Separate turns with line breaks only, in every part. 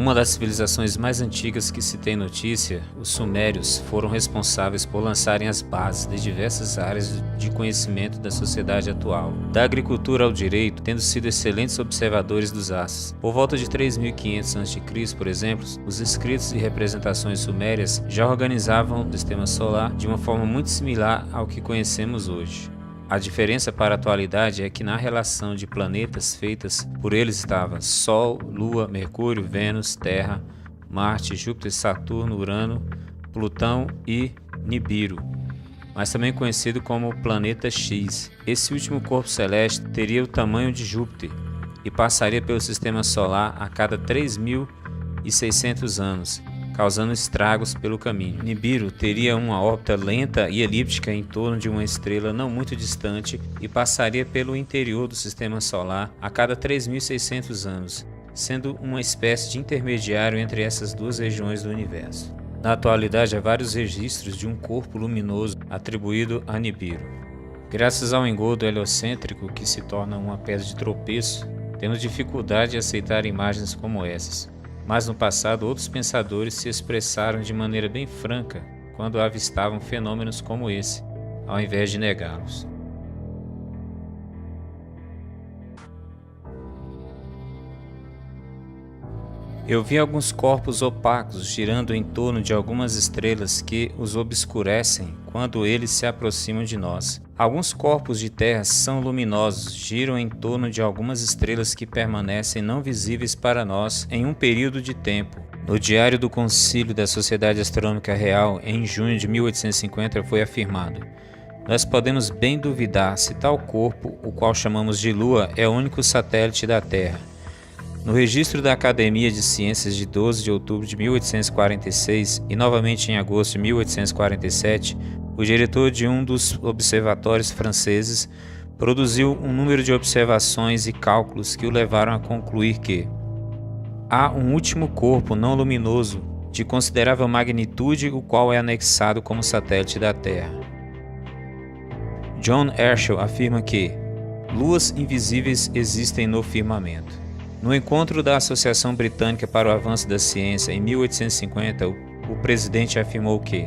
Uma das civilizações mais antigas que se tem notícia, os sumérios foram responsáveis por lançarem as bases de diversas áreas de conhecimento da sociedade atual, da agricultura ao direito, tendo sido excelentes observadores dos astros. Por volta de 3500 a.C., por exemplo, os escritos e representações sumérias já organizavam o sistema solar de uma forma muito similar ao que conhecemos hoje. A diferença para a atualidade é que na relação de planetas feitas por eles estava Sol, Lua, Mercúrio, Vênus, Terra, Marte, Júpiter, Saturno, Urano, Plutão e Nibiru, mas também conhecido como Planeta X. Esse último corpo celeste teria o tamanho de Júpiter e passaria pelo sistema solar a cada 3.600 anos, causando estragos pelo caminho. Nibiru teria uma órbita lenta e elíptica em torno de uma estrela não muito distante e passaria pelo interior do sistema solar a cada 3.600 anos, sendo uma espécie de intermediário entre essas duas regiões do universo. Na atualidade, há vários registros de um corpo luminoso atribuído a Nibiru. Graças ao engodo heliocêntrico que se torna uma pedra de tropeço, temos dificuldade de aceitar imagens como essas. Mas no passado, outros pensadores se expressaram de maneira bem franca quando avistavam fenômenos como esse, ao invés de negá-los. Eu vi alguns corpos opacos girando em torno de algumas estrelas que os obscurecem quando eles se aproximam de nós. Alguns corpos de terra são luminosos, giram em torno de algumas estrelas que permanecem não visíveis para nós em um período de tempo. No Diário do Concílio da Sociedade Astronômica Real, em junho de 1850, foi afirmado: nós podemos bem duvidar se tal corpo, o qual chamamos de Lua, é o único satélite da Terra. No registro da Academia de Ciências de 12 de outubro de 1846 e novamente em agosto de 1847, o diretor de um dos observatórios franceses produziu um número de observações e cálculos que o levaram a concluir que há um último corpo não luminoso de considerável magnitude, o qual é anexado como satélite da Terra. John Herschel afirma que luas invisíveis existem no firmamento. No encontro da Associação Britânica para o Avanço da Ciência, em 1850, o presidente afirmou que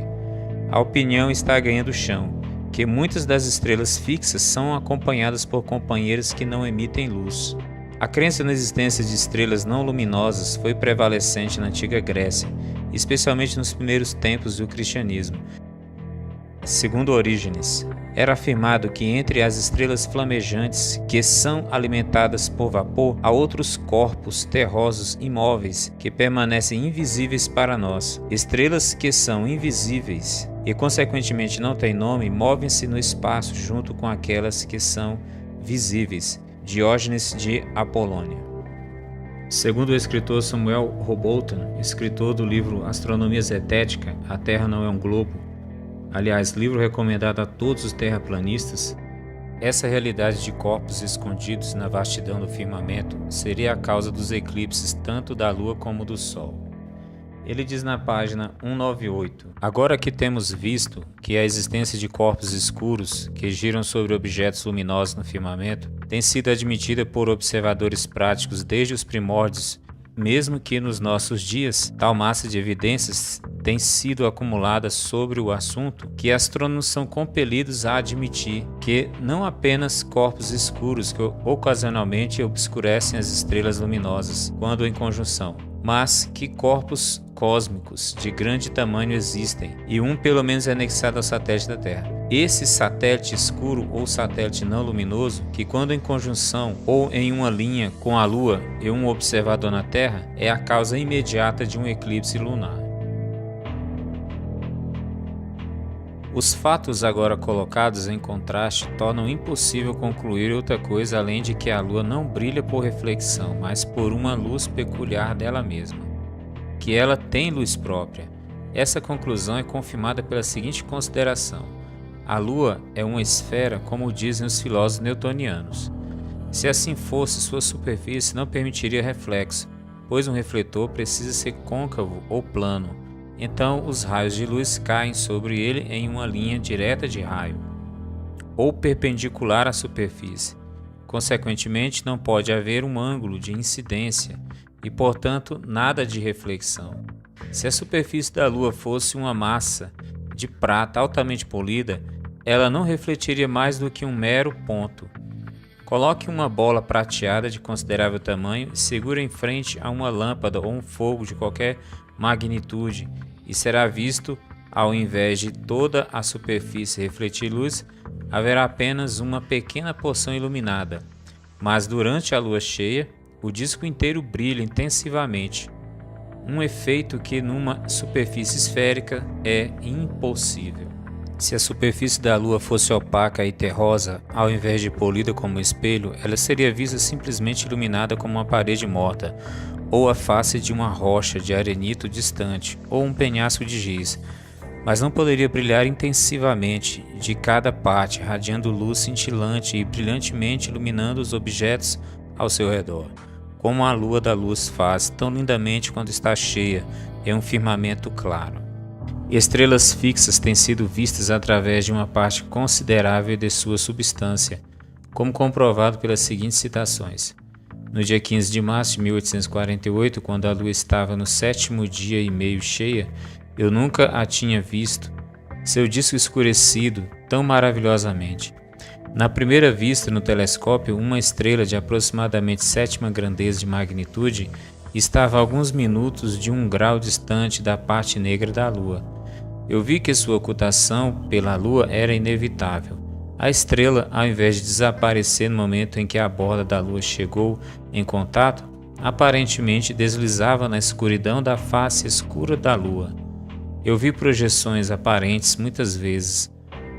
a opinião está ganhando chão, que muitas das estrelas fixas são acompanhadas por companheiras que não emitem luz. A crença na existência de estrelas não luminosas foi prevalecente na antiga Grécia, especialmente nos primeiros tempos do cristianismo. Segundo Orígenes, era afirmado que entre as estrelas flamejantes que são alimentadas por vapor, há outros corpos terrosos imóveis que permanecem invisíveis para nós. Estrelas que são invisíveis e consequentemente não têm nome, movem-se no espaço junto com aquelas que são visíveis. Diógenes de Apolônia. Segundo o escritor Samuel Rowbotham, escritor do livro Astronomia Zetética, A Terra Não é um Globo, aliás, livro recomendado a todos os terraplanistas, essa realidade de corpos escondidos na vastidão do firmamento seria a causa dos eclipses tanto da Lua como do Sol. Ele diz na página 198: agora que temos visto que a existência de corpos escuros que giram sobre objetos luminosos no firmamento tem sido admitida por observadores práticos desde os primórdios, mesmo que nos nossos dias tal massa de evidências tem sido acumulada sobre o assunto, que astrônomos são compelidos a admitir que não apenas corpos escuros que ocasionalmente obscurecem as estrelas luminosas quando em conjunção, mas que corpos cósmicos de grande tamanho existem, e um pelo menos é anexado ao satélite da Terra. Esse satélite escuro ou satélite não luminoso, que quando em conjunção ou em uma linha com a Lua e um observador na Terra, é a causa imediata de um eclipse lunar. Os fatos agora colocados em contraste tornam impossível concluir outra coisa além de que a Lua não brilha por reflexão, mas por uma luz peculiar dela mesma, que ela tem luz própria. Essa conclusão é confirmada pela seguinte consideração: a Lua é uma esfera, como dizem os filósofos newtonianos. Se assim fosse, sua superfície não permitiria reflexo, pois um refletor precisa ser côncavo ou plano. Então os raios de luz caem sobre ele em uma linha direta de raio, ou perpendicular à superfície. Consequentemente, não pode haver um ângulo de incidência e, portanto, nada de reflexão. Se a superfície da Lua fosse uma massa de prata altamente polida, ela não refletiria mais do que um mero ponto. Coloque uma bola prateada de considerável tamanho e segure em frente a uma lâmpada ou um fogo de qualquer magnitude e será visto, ao invés de toda a superfície refletir luz, haverá apenas uma pequena porção iluminada. Mas durante a lua cheia, o disco inteiro brilha intensivamente, um efeito que numa superfície esférica é impossível. Se a superfície da Lua fosse opaca e terrosa, ao invés de polida como um espelho, ela seria vista simplesmente iluminada como uma parede morta, ou a face de uma rocha de arenito distante, ou um penhasco de giz, mas não poderia brilhar intensivamente de cada parte, radiando luz cintilante e brilhantemente iluminando os objetos ao seu redor, como a lua da luz faz tão lindamente quando está cheia em um firmamento claro. Estrelas fixas têm sido vistas através de uma parte considerável de sua substância, como comprovado pelas seguintes citações. No dia 15 de março de 1848, quando a lua estava no 7º dia e meio cheia, eu nunca a tinha visto, seu disco escurecido tão maravilhosamente. Na primeira vista no telescópio, uma estrela de aproximadamente 7ª grandeza de magnitude estava a alguns minutos de 1 grau distante da parte negra da Lua. Eu vi que sua ocultação pela Lua era inevitável. A estrela, ao invés de desaparecer no momento em que a borda da Lua chegou em contato, aparentemente deslizava na escuridão da face escura da Lua. Eu vi projeções aparentes muitas vezes.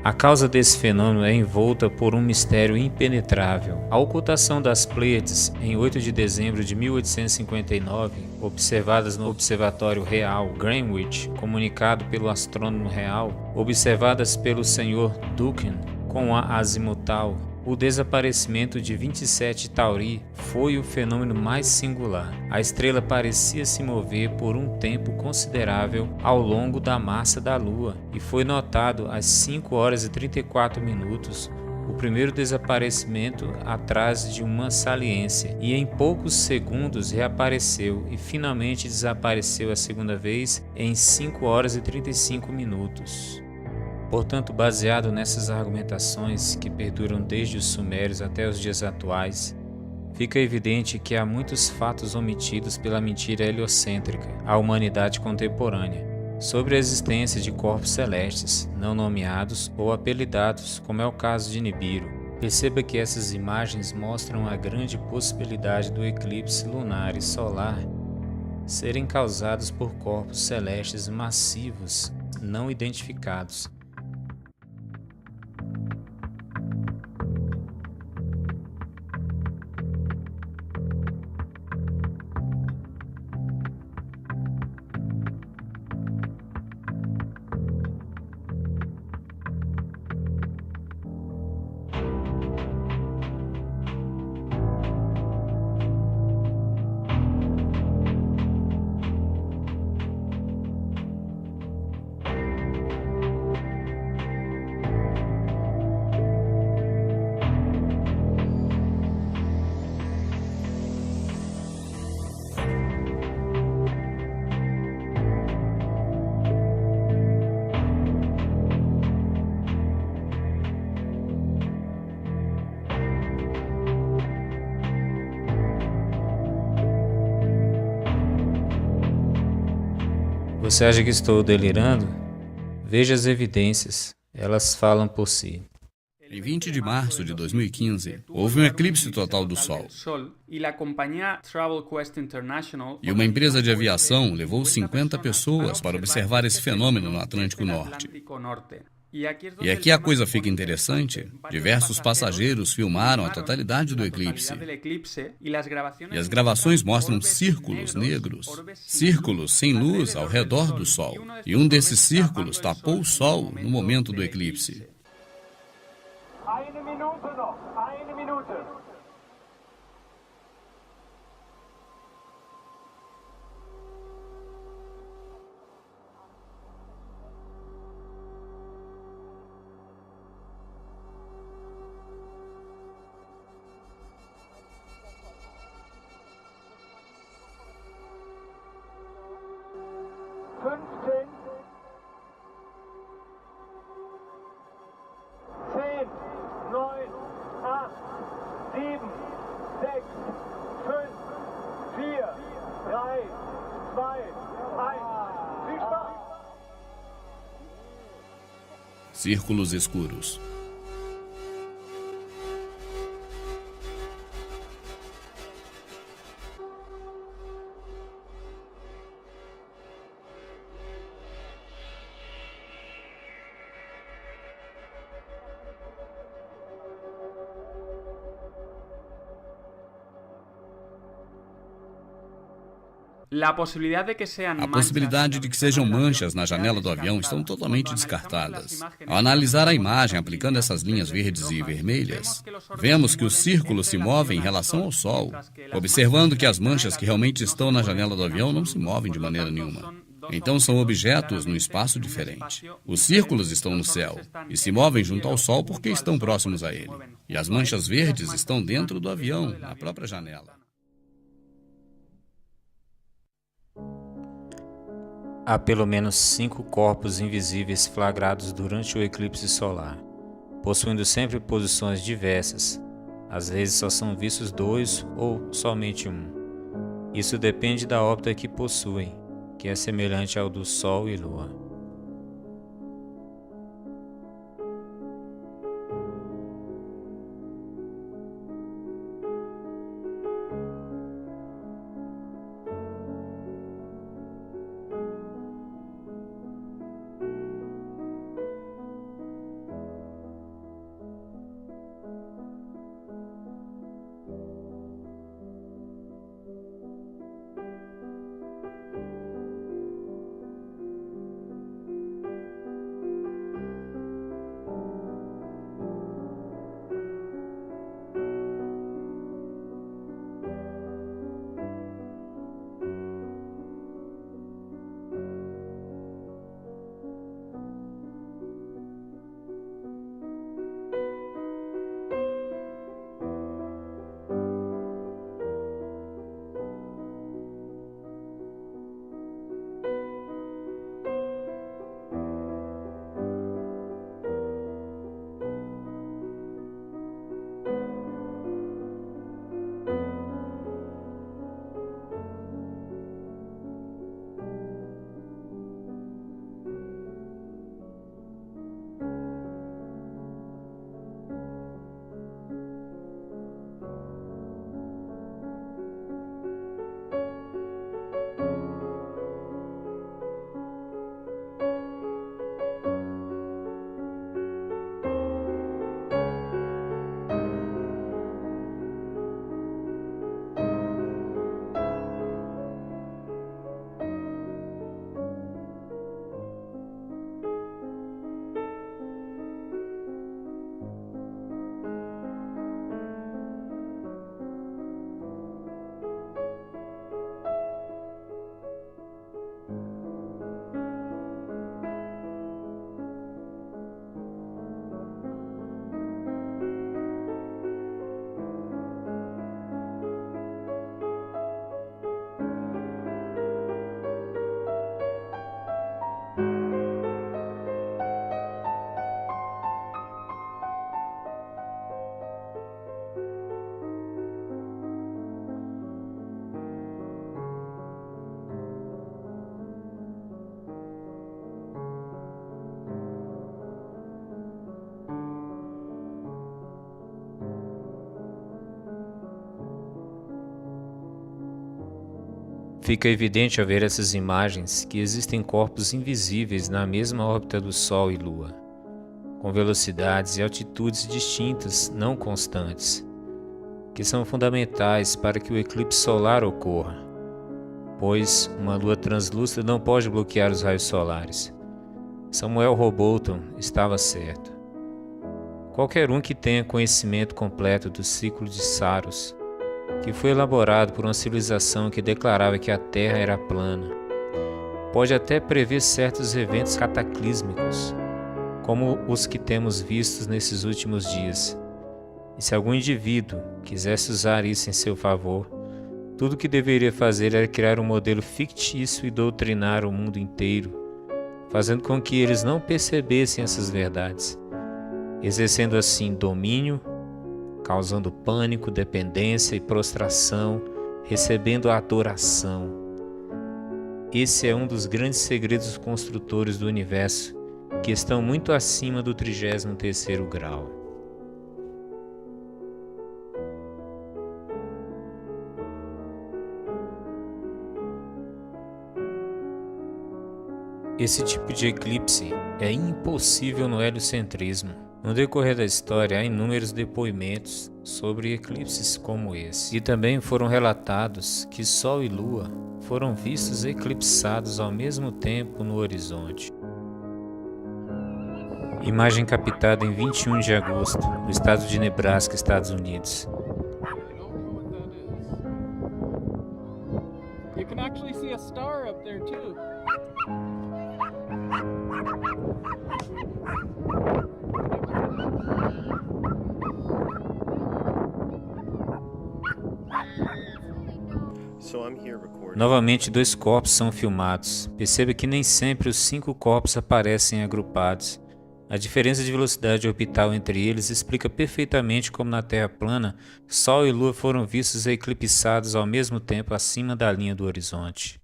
A causa desse fenômeno é envolta por um mistério impenetrável. A ocultação das Pleiades, em 8 de dezembro de 1859, observadas no Observatório Real Greenwich, comunicado pelo astrônomo real, observadas pelo Sr. Duncan com a azimutal, o desaparecimento de 27 Tauri foi o fenômeno mais singular. A estrela parecia se mover por um tempo considerável ao longo da massa da Lua e foi notado às 5 horas e 34 minutos o primeiro desaparecimento atrás de uma saliência e em poucos segundos reapareceu e finalmente desapareceu a segunda vez em 5 horas e 35 minutos. Portanto, baseado nessas argumentações que perduram desde os sumérios até os dias atuais, fica evidente que há muitos fatos omitidos pela mentira heliocêntrica à humanidade contemporânea sobre a existência de corpos celestes, não nomeados ou apelidados, como é o caso de Nibiru. Perceba que essas imagens mostram a grande possibilidade do eclipse lunar e solar serem causados por corpos celestes massivos não identificados. Você acha que estou delirando? Veja as evidências, elas falam por si.
Em 20 de março de 2015, houve um eclipse total do Sol. E uma empresa de aviação levou 50 pessoas para observar esse fenômeno no Atlântico Norte. E aqui a coisa fica interessante. Diversos passageiros filmaram a totalidade do eclipse. E as gravações mostram círculos negros, círculos sem luz ao redor do Sol. E um desses círculos tapou o Sol no momento do eclipse.
Eine Minute. 10, 9, 8, 7, 6, 5, 4, 3, 2, 1. Siegbar!
Círculos escuros.
A possibilidade
de que sejam manchas na janela do avião estão totalmente descartadas. Ao analisar a imagem aplicando essas linhas verdes e vermelhas, vemos que os círculos se movem em relação ao Sol, observando que as manchas que realmente estão na janela do avião não se movem de maneira nenhuma. Então são objetos num espaço diferente. Os círculos estão no céu e se movem junto ao Sol porque estão próximos a ele. E as manchas verdes estão dentro do avião, na própria janela.
Há pelo menos 5 corpos invisíveis flagrados durante o eclipse solar, possuindo sempre posições diversas. Às vezes só são vistos 2 ou somente um. Isso depende da órbita que possuem, que é semelhante ao do Sol e Lua. Fica evidente ao ver essas imagens que existem corpos invisíveis na mesma órbita do Sol e Lua, com velocidades e altitudes distintas, não constantes, que são fundamentais para que o eclipse solar ocorra, pois uma lua translúcida não pode bloquear os raios solares. Samuel Rowbotham estava certo. Qualquer um que tenha conhecimento completo do ciclo de Saros, que foi elaborado por uma civilização que declarava que a Terra era plana, pode até prever certos eventos cataclísmicos, como os que temos vistos nesses últimos dias. E se algum indivíduo quisesse usar isso em seu favor, Tudo o que deveria fazer era criar um modelo fictício e doutrinar o mundo inteiro, fazendo com que eles não percebessem essas verdades, exercendo assim domínio, causando pânico, dependência e prostração, recebendo a adoração. Esse é um dos grandes segredos construtores do universo, que estão muito acima do 33º grau. Esse tipo de eclipse é impossível no heliocentrismo. No decorrer da história, há inúmeros depoimentos sobre eclipses como esse. E também foram relatados que Sol e Lua foram vistos eclipsados ao mesmo tempo no horizonte. Imagem captada em 21 de agosto, no estado de Nebraska, Estados Unidos.
You can actually see a star up there too.
Novamente, 2 corpos são filmados. Perceba que nem sempre os 5 corpos aparecem agrupados. A diferença de velocidade orbital entre eles explica perfeitamente como na Terra plana, Sol e Lua foram vistos eclipsados ao mesmo tempo acima da linha do horizonte.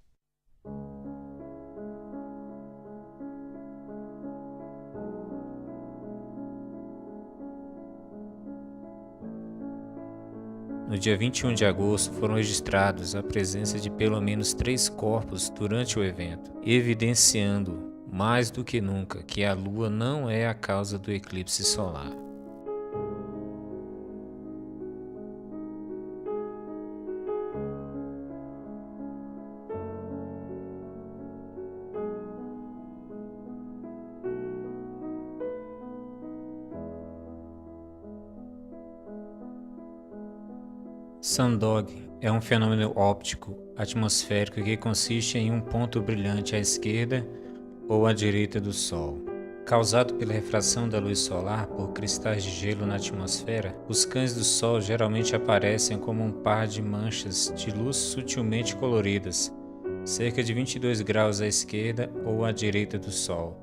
No dia 21 de agosto foram registrados a presença de pelo menos 3 corpos durante o evento, evidenciando mais do que nunca que a Lua não é a causa do eclipse solar. Sundog é um fenômeno óptico atmosférico que consiste em um ponto brilhante à esquerda ou à direita do Sol. Causado pela refração da luz solar por cristais de gelo na atmosfera, os cães do Sol geralmente aparecem como um par de manchas de luz sutilmente coloridas, cerca de 22 graus à esquerda ou à direita do Sol.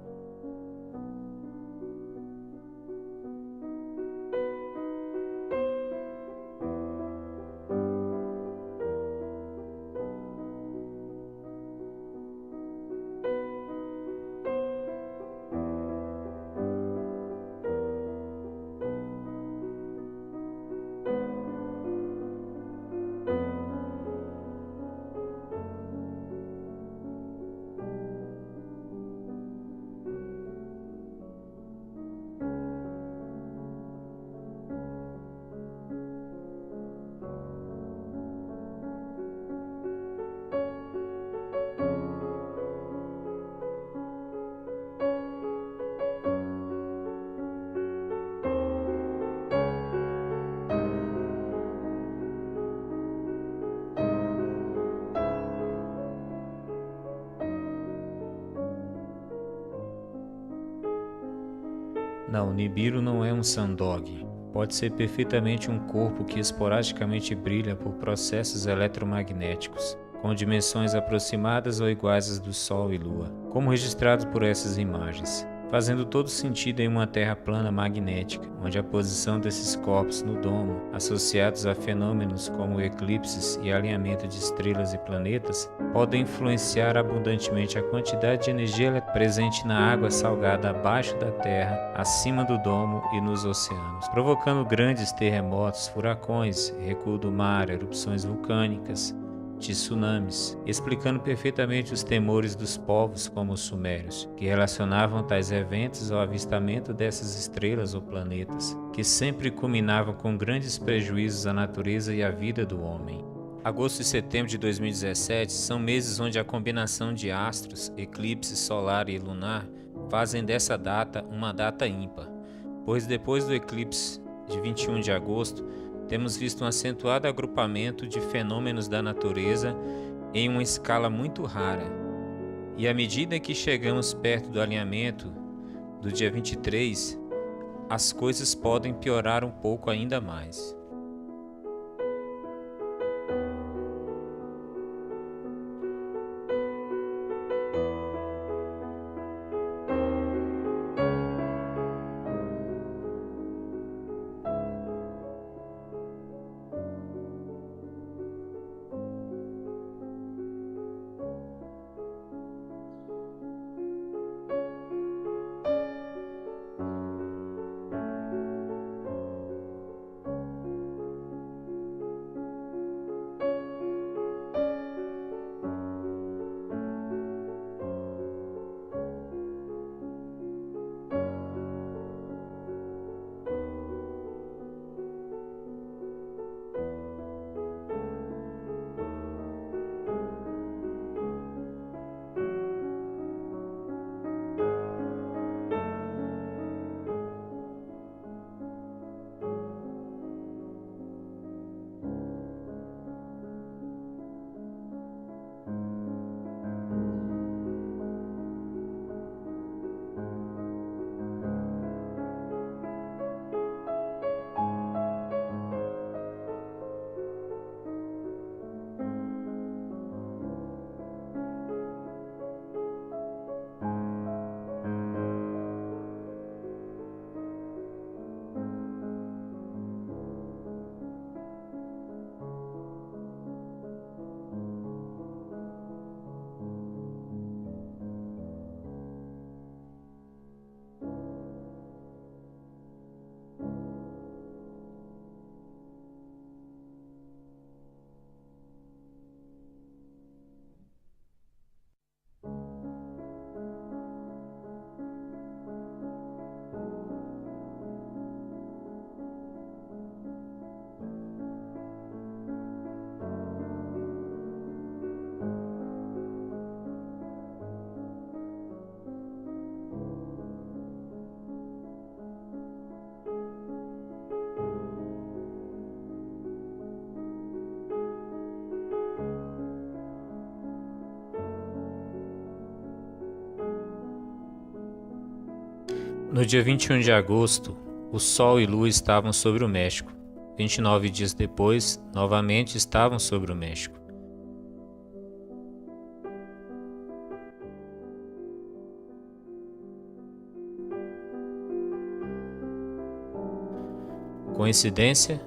Não, Nibiru não é um Sundog. Pode ser perfeitamente um corpo que esporadicamente brilha por processos eletromagnéticos, com dimensões aproximadas ou iguais às do Sol e Lua, como registrado por essas imagens, fazendo todo sentido em uma Terra plana magnética, onde a posição desses corpos no domo, associados a fenômenos como eclipses e alinhamento de estrelas e planetas, podem influenciar abundantemente a quantidade de energia presente na água salgada abaixo da Terra, acima do domo e nos oceanos, provocando grandes terremotos, furacões, recuo do mar, erupções vulcânicas, tsunamis, explicando perfeitamente os temores dos povos como os sumérios, que relacionavam tais eventos ao avistamento dessas estrelas ou planetas, que sempre culminavam com grandes prejuízos à natureza e à vida do homem. Agosto e setembro de 2017 são meses onde a combinação de astros, eclipse solar e lunar, fazem dessa data uma data ímpar, pois depois do eclipse de 21 de agosto, temos visto um acentuado agrupamento de fenômenos da natureza em uma escala muito rara. E à medida que chegamos perto do alinhamento do dia 23, as coisas podem piorar um pouco ainda mais. No dia 21 de agosto, o Sol e Lua estavam sobre o México. 29 dias depois, novamente estavam sobre o México. Coincidência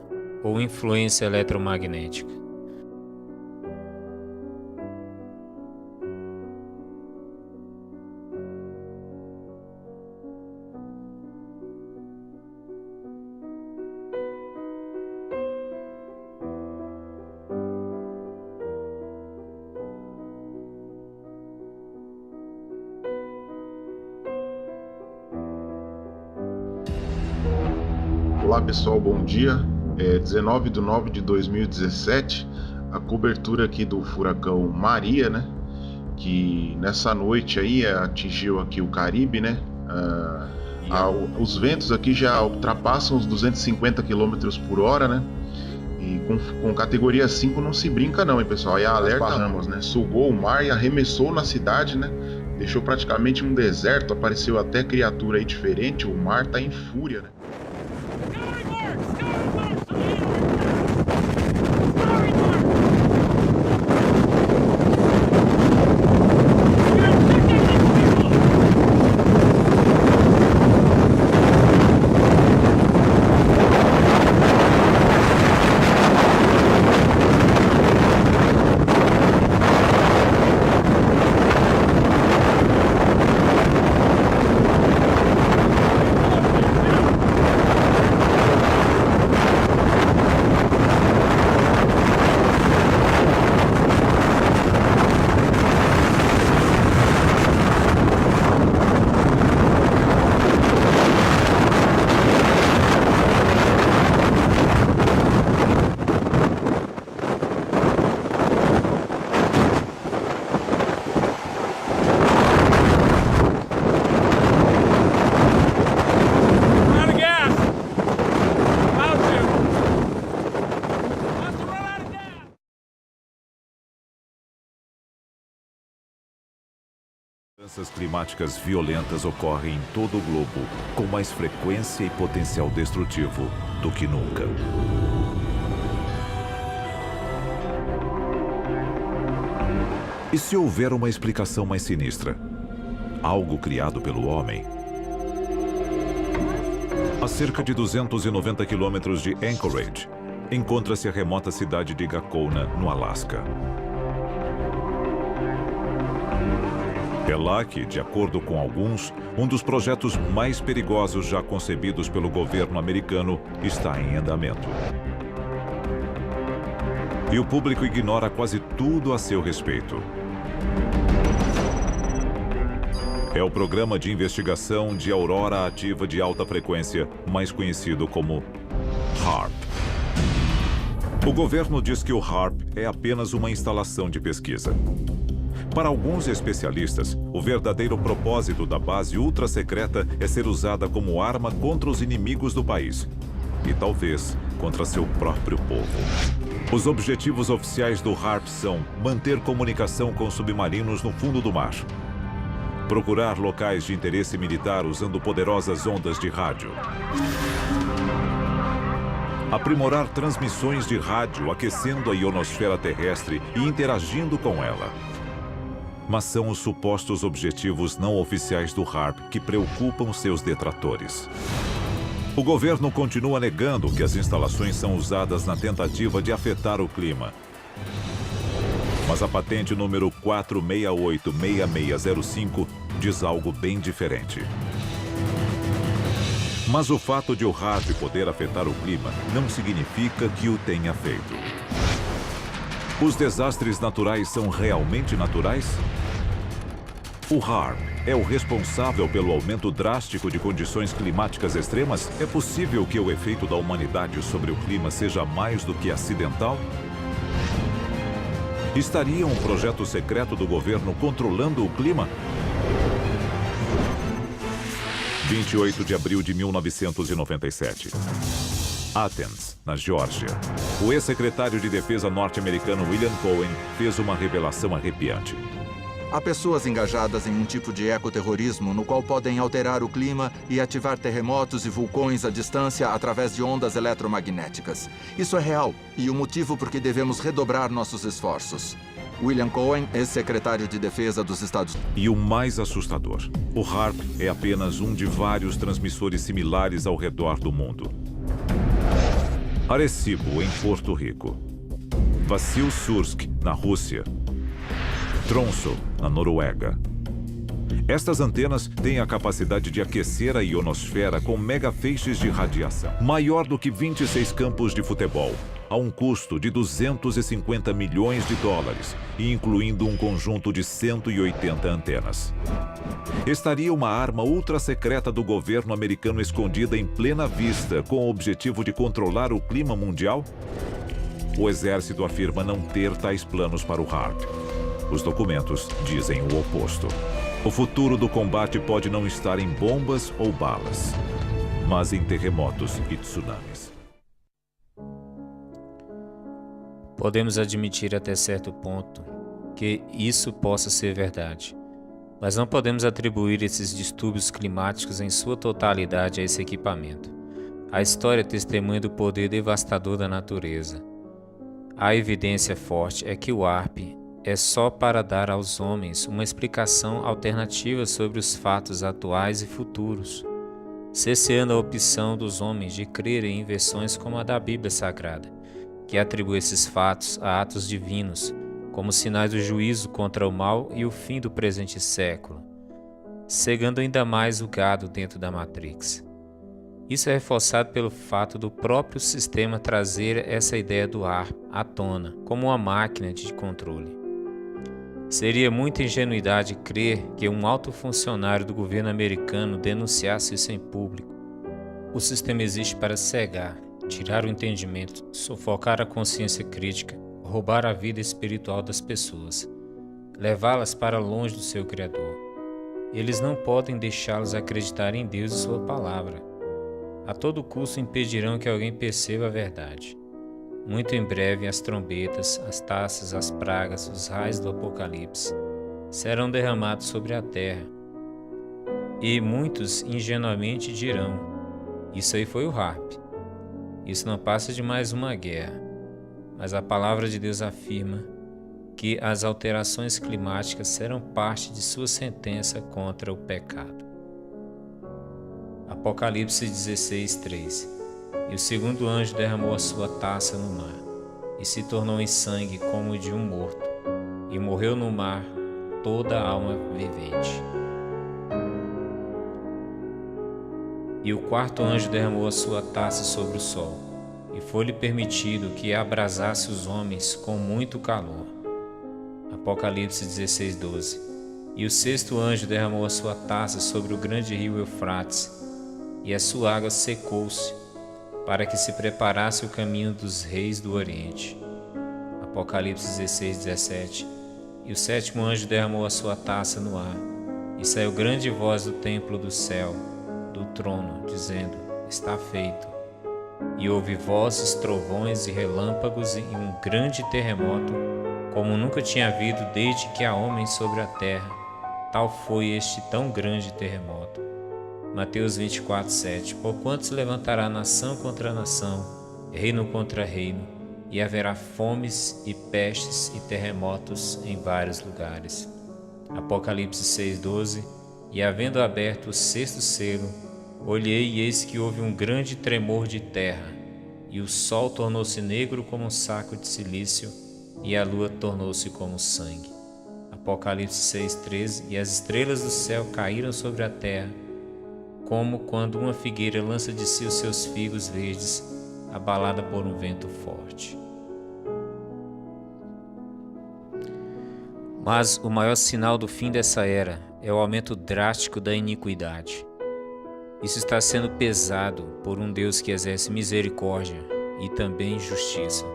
ou influência eletromagnética?
Olá pessoal, bom dia. 19 de nove de 2017, a cobertura aqui do furacão Maria, né? Que nessa noite aí atingiu aqui o Caribe, né? Os ventos aqui já ultrapassam os 250 km por hora, né? E com categoria 5 não se brinca não, hein pessoal? Aí a alerta Bahamas, né? Sugou o mar e arremessou na cidade, né? Deixou praticamente um deserto, apareceu até criatura aí diferente, o mar tá em fúria, né?
Mudanças climáticas violentas ocorrem em todo o globo, com mais frequência e potencial destrutivo do que nunca. E se houver uma explicação mais sinistra? Algo criado pelo homem? A cerca de 290 quilômetros de Anchorage, encontra-se a remota cidade de Gakona, no Alasca. É lá que, de acordo com alguns, um dos projetos mais perigosos já concebidos pelo governo americano está em andamento. E o público ignora quase tudo a seu respeito. É o Programa de Investigação de Aurora Ativa de Alta Frequência, mais conhecido como HAARP. O governo diz que o HAARP é apenas uma instalação de pesquisa. Para alguns especialistas, o verdadeiro propósito da base ultra-secreta é ser usada como arma contra os inimigos do país. E talvez contra seu próprio povo. Os objetivos oficiais do HAARP são manter comunicação com submarinos no fundo do mar, procurar locais de interesse militar usando poderosas ondas de rádio, aprimorar transmissões de rádio aquecendo a ionosfera terrestre e interagindo com ela. Mas são os supostos objetivos não oficiais do HAARP que preocupam seus detratores. O governo continua negando que as instalações são usadas na tentativa de afetar o clima. Mas a patente número 4686605 diz algo bem diferente. Mas o fato de o HAARP poder afetar o clima não significa que o tenha feito. Os desastres naturais são realmente naturais? O HAARP é o responsável pelo aumento drástico de condições climáticas extremas? É possível que o efeito da humanidade sobre o clima seja mais do que acidental? Estaria um projeto secreto do governo controlando o clima? 28 de abril de 1997. Athens, na Geórgia. O ex-secretário de Defesa norte-americano William Cohen fez uma revelação arrepiante.
Há pessoas engajadas em um tipo de ecoterrorismo no qual podem alterar o clima e ativar terremotos e vulcões à distância através de ondas eletromagnéticas. Isso é real e o motivo por que devemos redobrar nossos esforços. William Cohen, ex-secretário de Defesa dos Estados Unidos.
E o mais assustador, o HAARP é apenas um de vários transmissores similares ao redor do mundo. Arecibo, em Porto Rico. Vassilsursk, na Rússia. Tromsø, na Noruega. Estas antenas têm a capacidade de aquecer a ionosfera com megafeixes de radiação, maior do que 26 campos de futebol, a um custo de 250 milhões de dólares, e incluindo um conjunto de 180 antenas. Estaria uma arma ultra-secreta do governo americano escondida em plena vista com o objetivo de controlar o clima mundial? O exército afirma não ter tais planos para o HAARP. Os documentos dizem o oposto. O futuro do combate pode não estar em bombas ou balas, mas em terremotos e tsunamis.
Podemos admitir até certo ponto que isso possa ser verdade, mas não podemos atribuir esses distúrbios climáticos em sua totalidade a esse equipamento. A história testemunha do poder devastador da natureza. A evidência forte é que o HAARP é só para dar aos homens uma explicação alternativa sobre os fatos atuais e futuros, cesseando a opção dos homens de crerem em versões como a da Bíblia Sagrada, que atribui esses fatos a atos divinos, como sinais do juízo contra o mal e o fim do presente século, cegando ainda mais o gado dentro da Matrix. Isso é reforçado pelo fato do próprio sistema trazer essa ideia do HAARP à tona, como uma máquina de controle. Seria muita ingenuidade crer que um alto funcionário do governo americano denunciasse isso em público. O sistema existe para cegar, tirar o entendimento, sufocar a consciência crítica, roubar a vida espiritual das pessoas, levá-las para longe do seu Criador. Eles não podem deixá-los acreditar em Deus e sua palavra. A todo custo impedirão que alguém perceba a verdade. Muito em breve as trombetas, as taças, as pragas, os raios do Apocalipse serão derramados sobre a terra. E muitos ingenuamente dirão: isso aí foi o HAARP. Isso não passa de mais uma guerra. Mas a palavra de Deus afirma que as alterações climáticas serão parte de sua sentença contra o pecado. Apocalipse 16:3. E o segundo anjo derramou a sua taça no mar, e se tornou em sangue como o de um morto, e morreu no mar toda a alma vivente. E o quarto anjo derramou a sua taça sobre o sol, e foi-lhe permitido que abrasasse os homens com muito calor. Apocalipse 16:12. E o sexto anjo derramou a sua taça sobre o grande rio Eufrates, e a sua água secou-se, para que se preparasse o caminho dos reis do Oriente. Apocalipse 16:17. E o sétimo anjo derramou a sua taça no ar, e saiu grande voz do templo do céu, do trono, dizendo: está feito. E houve vozes, trovões e relâmpagos e um grande terremoto, como nunca tinha havido desde que há homens sobre a terra. Tal foi este tão grande terremoto. Mateus 24:7. Porquanto se levantará nação contra nação, reino contra reino, e haverá fomes e pestes e terremotos em vários lugares. Apocalipse 6:12. E havendo aberto o sexto selo, olhei e eis que houve um grande tremor de terra, e o sol tornou-se negro como um saco de cilício, e a lua tornou-se como sangue. Apocalipse 6:13. E as estrelas do céu caíram sobre a terra, como quando uma figueira lança de si os seus figos verdes, abalada por um vento forte. Mas o maior sinal do fim dessa era é o aumento drástico da iniquidade. Isso está sendo pesado por um Deus que exerce misericórdia e também justiça.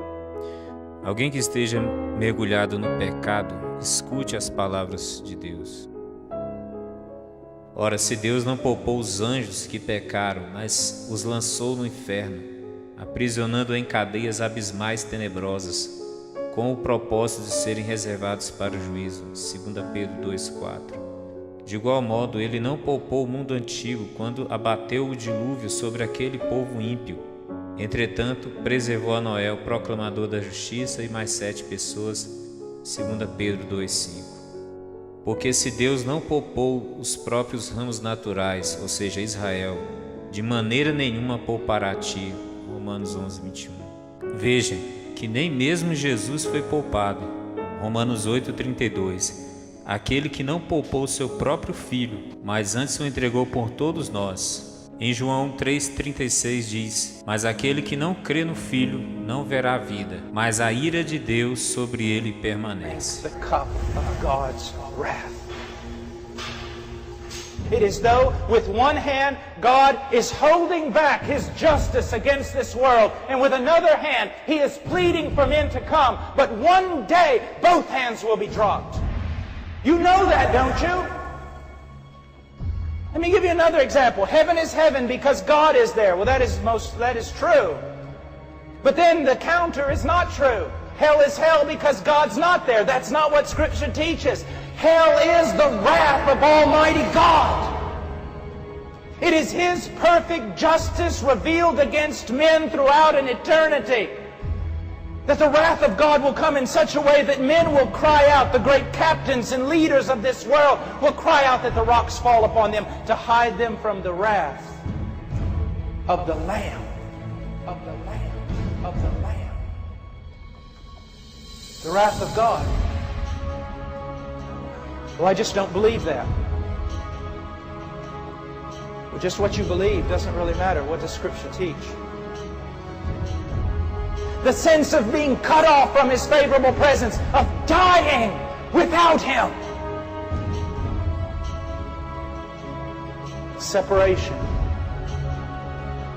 Alguém que esteja mergulhado no pecado, escute as palavras de Deus. Ora, se Deus não poupou os anjos que pecaram, mas os lançou no inferno, aprisionando em cadeias abismais tenebrosas, com o propósito de serem reservados para o juízo. 2 Pedro 2,4. De igual modo, ele não poupou o mundo antigo quando abateu o dilúvio sobre aquele povo ímpio. Entretanto, preservou a Noé, o proclamador da justiça, e mais 7 pessoas. 2 Pedro 2,5. Porque se Deus não poupou os próprios ramos naturais, ou seja, Israel, de maneira nenhuma poupará a ti. Romanos 11:21. Veja que nem mesmo Jesus foi poupado. Romanos 8:32. Aquele que não poupou o seu próprio filho, mas antes o entregou por todos nós. Em João 3:36 diz: Mas aquele que não crê no Filho não verá a vida, mas a ira de Deus sobre ele permanece.
The cup of God's wrath. It is though with one hand God is holding back His justice against this world, and with another hand He is pleading for men to come. But one day both hands will be dropped. You know that, don't you? Let me give you another example. Heaven is heaven because God is there. Well, that is true. But then the counter is not true. Hell is hell because God's not there. That's not what Scripture teaches. Hell is the wrath of Almighty God. It is His perfect justice revealed against men throughout an eternity. That the wrath of God will come in such a way that men will cry out, the great captains and leaders of this world will cry out that the rocks fall upon them to hide them from the wrath of the Lamb, of the Lamb, of the Lamb. The wrath of God. Well, I just don't believe that. Well, just what you believe doesn't really matter. What does Scripture teach? The sense of being cut off from His favorable presence, of dying without Him. Separation.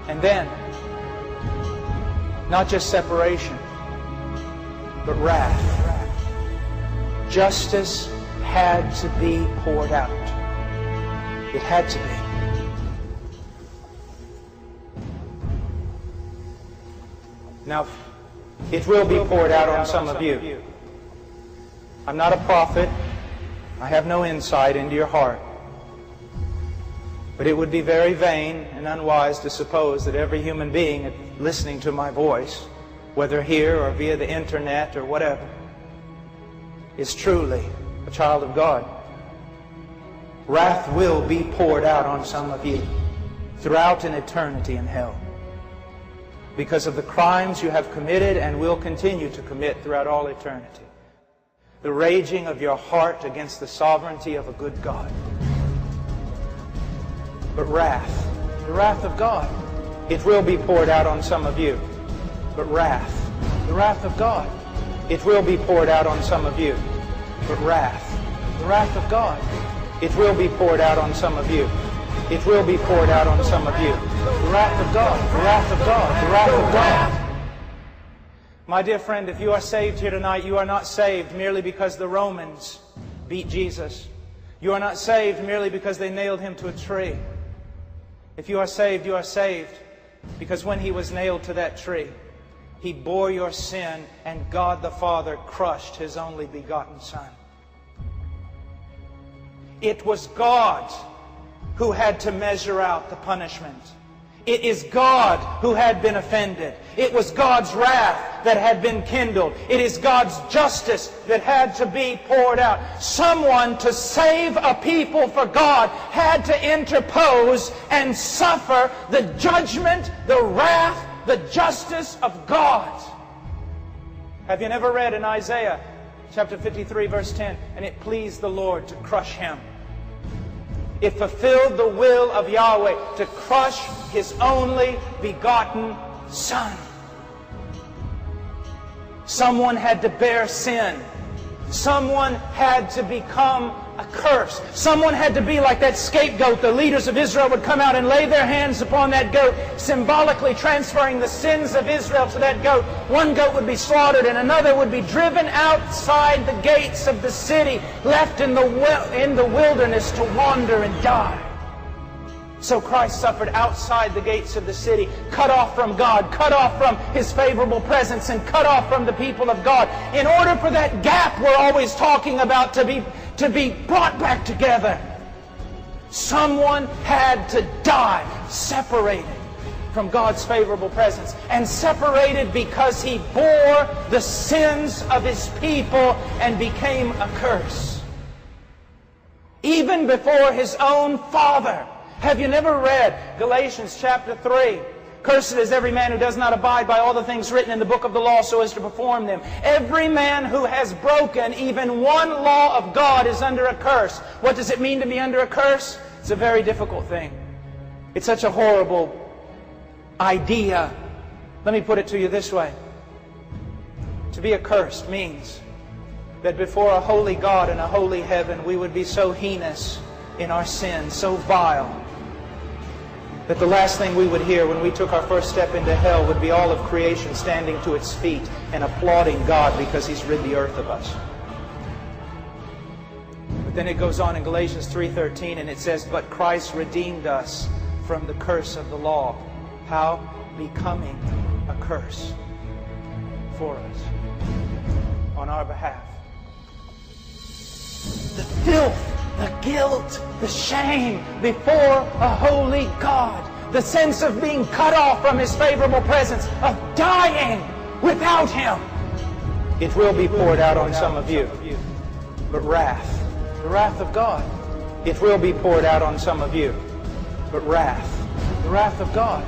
And then, not just separation, but wrath. Justice had to be poured out. It had to be. Now, it will be poured out on some of you. I'm not a prophet. I have no insight into your heart. But it would be very vain and unwise to suppose that every human being listening to my voice, whether here or via the internet or whatever, is truly a child of God. Wrath will be poured out on some of you throughout an eternity in hell, because of the crimes you have committed and will continue to commit throughout all eternity. The raging of your heart against the sovereignty of a good God. But wrath, the wrath of God, it will be poured out on some of you. But wrath, the wrath of God, it will be poured out on some of you. But wrath, the wrath of God, it will be poured out on some of you. It will be poured out on some of you. The wrath of God, the wrath of God, the wrath of God. My dear friend, if you are saved here tonight, you are not saved merely because the Romans beat Jesus. You are not saved merely because they nailed Him to a tree. If you are saved because when He was nailed to that tree, He bore your sin, and God the Father crushed His only begotten Son. It was God who had to measure out the punishment. It is God who had been offended. It was God's wrath that had been kindled. It is God's justice that had to be poured out. Someone to save a people for God had to interpose and suffer the judgment, the wrath, the justice of God. Have you never read in Isaiah chapter 53 verse 10, and it pleased the Lord to crush him? It fulfilled the will of Yahweh to crush His only begotten Son. Someone had to bear sin. Someone had to become a curse. Someone had to be like that scapegoat. The leaders of Israel would come out and lay their hands upon that goat, symbolically transferring the sins of Israel to that goat. One goat would be slaughtered and another would be driven outside the gates of the city, left in the wilderness to wander and die. So Christ suffered outside the gates of the city, cut off from God, cut off from His favorable presence, and cut off from the people of God, in order for that gap we're always talking about to be brought back together. Someone had to die, separated from God's favorable presence, and separated because He bore the sins of His people and became a curse. Even before His own Father. Have you never read Galatians chapter 3? Cursed is every man who does not abide by all the things written in the book of the law so as to perform them. Every man who has broken even one law of God is under a curse. What does it mean to be under a curse? It's a very difficult thing. It's such a horrible idea. Let me put it to you this way. To be accursed means that before a holy God and a holy heaven we would be so heinous in our sin, so vile, that the last thing we would hear when we took our first step into hell would be all of creation standing to its feet and applauding God because He's rid the earth of us. But then it goes on in Galatians 3:13 and it says, but Christ redeemed us from the curse of the law. How? Becoming a curse for us on our behalf. The filth, the guilt, the shame before a holy God. The sense of being cut off from His favorable presence, of dying without Him. It will be poured out on some of you. But wrath, the wrath of God, it will be poured out on some of you. But wrath, the wrath of God,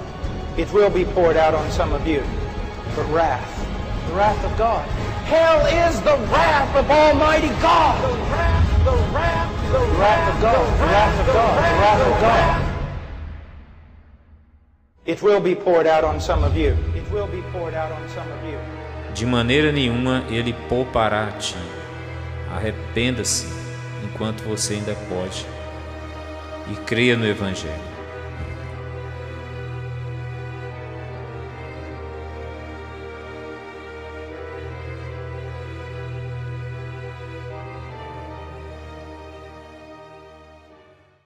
it will be poured out on some of you. But wrath, the wrath of God. Hell is the wrath of Almighty God. The wrath, the wrath, the wrath of God. The wrath of God. The wrath of God. It will be poured out on some of you. It will be poured out on some of you.
De maneira nenhuma Ele poupará a ti. Arrependa-se enquanto você ainda pode e creia no Evangelho.